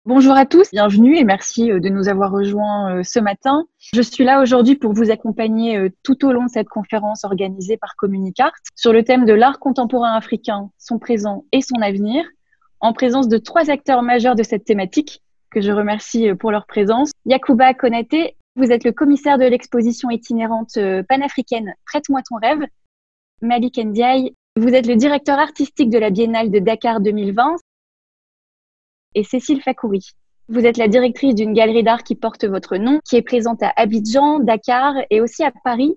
Bonjour à tous, bienvenue et merci de nous avoir rejoints ce matin. Je suis là aujourd'hui pour vous accompagner tout au long de cette conférence organisée par Communicart sur le thème de l'art contemporain africain, son présent et son avenir, en présence de 3 acteurs majeurs de cette thématique que je remercie pour leur présence. Yacouba Konaté, vous êtes le commissaire de l'exposition itinérante panafricaine Prête-moi ton rêve. Malik Ndiaye, vous êtes le directeur artistique de la Biennale de Dakar 2020. Et Cécile Fakouri. Vous êtes la directrice d'une galerie d'art qui porte votre nom, qui est présente à Abidjan, Dakar et aussi à Paris.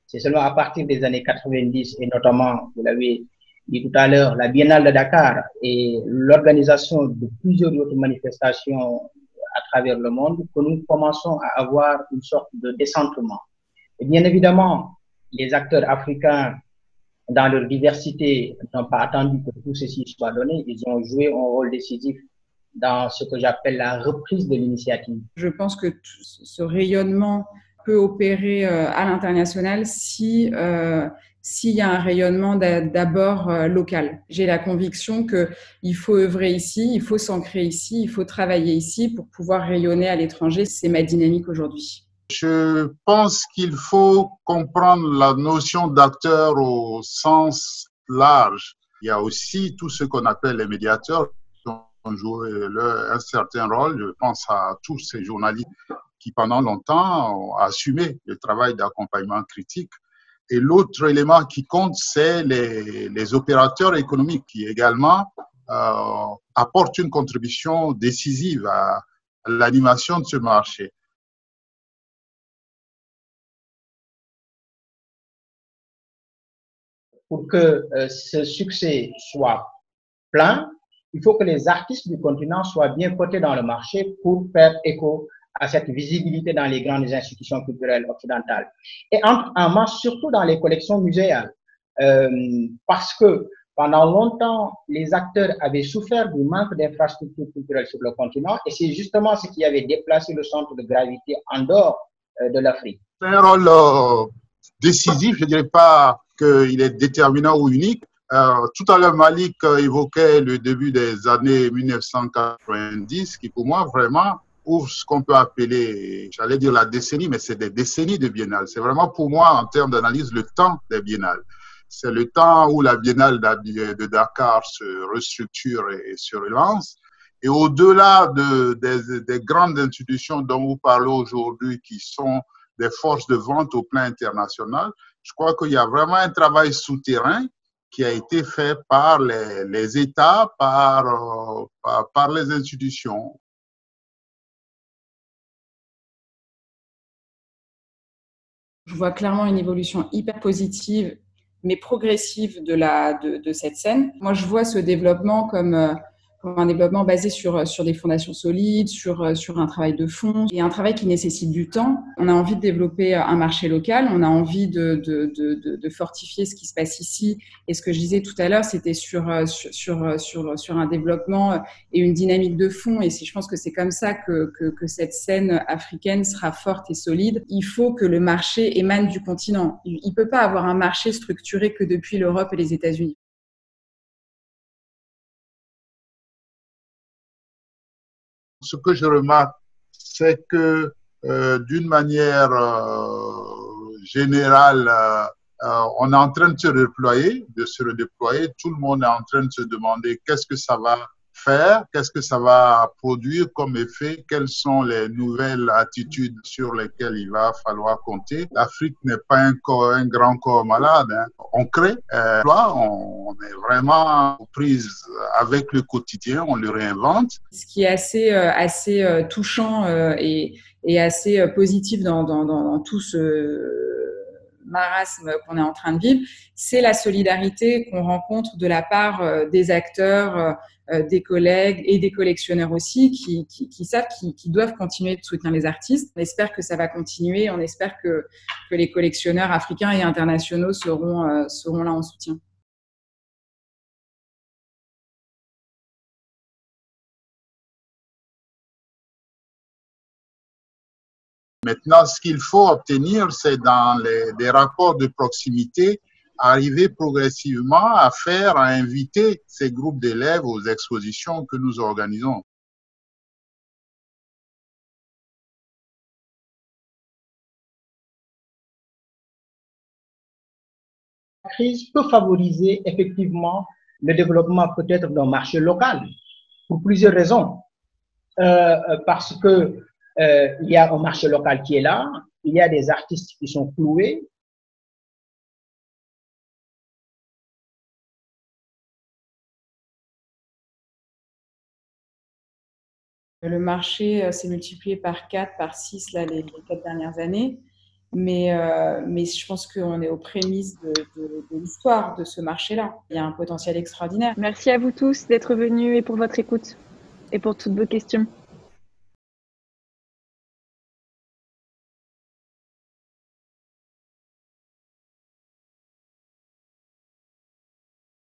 C'est seulement à partir des années 90 et notamment, vous l'avez dit tout à l'heure, la Biennale de Dakar et l'organisation de plusieurs autres manifestations à travers le monde que nous commençons à avoir une sorte de décentrement. Et bien évidemment, les acteurs africains, dans leur diversité, n'ont pas attendu que tout ceci soit donné. Ils ont joué un rôle décisif dans ce que j'appelle la reprise de l'initiative. Je pense que ce rayonnement peut opérer à l'international s'il y a un rayonnement d'abord local. J'ai la conviction qu'il faut œuvrer ici, il faut s'ancrer ici, il faut travailler ici pour pouvoir rayonner à l'étranger. C'est ma dynamique aujourd'hui. Je pense qu'il faut comprendre la notion d'acteur au sens large. Il y a aussi tout ce qu'on appelle les médiateurs qui ont joué un certain rôle. Je pense à tous ces journalistes qui pendant longtemps ont assumé le travail d'accompagnement critique. Et l'autre élément qui compte, c'est les opérateurs économiques qui également apportent une contribution décisive à l'animation de ce marché. Pour que ce succès soit plein, il faut que les artistes du continent soient bien cotés dans le marché pour faire écho à cette visibilité dans les grandes institutions culturelles occidentales. Et en masse, surtout dans les collections muséales. Parce que pendant longtemps, les acteurs avaient souffert du manque d'infrastructures culturelles sur le continent et c'est justement ce qui avait déplacé le centre de gravité en dehors de l'Afrique. C'est un rôle décisif, je ne dirais pas qu'il est déterminant ou unique. Tout à l'heure, Malik évoquait le début des années 1990, qui pour moi vraiment ouvre ce qu'on peut appeler, j'allais dire la décennie, mais c'est des décennies de biennale. C'est vraiment pour moi, en termes d'analyse, le temps des biennales. C'est le temps où la biennale de Dakar se restructure et se relance. Et au-delà des grandes institutions dont vous parlez aujourd'hui, qui sont des forces de vente au plan international, je crois qu'il y a vraiment un travail souterrain qui a été fait par les États, par les institutions. Je vois clairement une évolution hyper positive, mais progressive de cette scène. Moi, je vois ce développement comme un développement basé sur des fondations solides, sur un travail de fond et un travail qui nécessite du temps. On a envie de développer un marché local, on a envie de fortifier ce qui se passe ici. Et ce que je disais tout à l'heure, c'était sur un développement et une dynamique de fond. Et je pense que c'est comme ça que cette scène africaine sera forte et solide. Il faut que le marché émane du continent. Il ne peut pas avoir un marché structuré que depuis l'Europe et les États-Unis. Ce que je remarque, c'est que d'une manière générale, on est en train de se redéployer. Tout le monde est en train de se demander qu'est-ce que ça va faire, qu'est-ce que ça va produire comme effet, quelles sont les nouvelles attitudes sur lesquelles il va falloir compter. L'Afrique n'est pas un grand corps malade, hein. On crée, on est vraiment aux prises avec le quotidien, on le réinvente. Ce qui est assez touchant et assez positif dans tout ce marasme qu'on est en train de vivre, c'est la solidarité qu'on rencontre de la part des acteurs, des collègues et des collectionneurs aussi qui savent qu'ils doivent continuer de soutenir les artistes. On espère que ça va continuer, on espère que les collectionneurs africains et internationaux seront là en soutien. Maintenant, ce qu'il faut obtenir, c'est dans des rapports de proximité arriver progressivement à inviter ces groupes d'élèves aux expositions que nous organisons. La crise peut favoriser effectivement le développement peut-être d'un marché local pour plusieurs raisons. Parce que il y a un marché local qui est là, il y a des artistes qui sont cloués. Le marché s'est multiplié par 4, par 6 là, les 4 dernières années. Mais je pense qu'on est aux prémices de l'histoire de ce marché-là. Il y a un potentiel extraordinaire. Merci à vous tous d'être venus et pour votre écoute et pour toutes vos questions.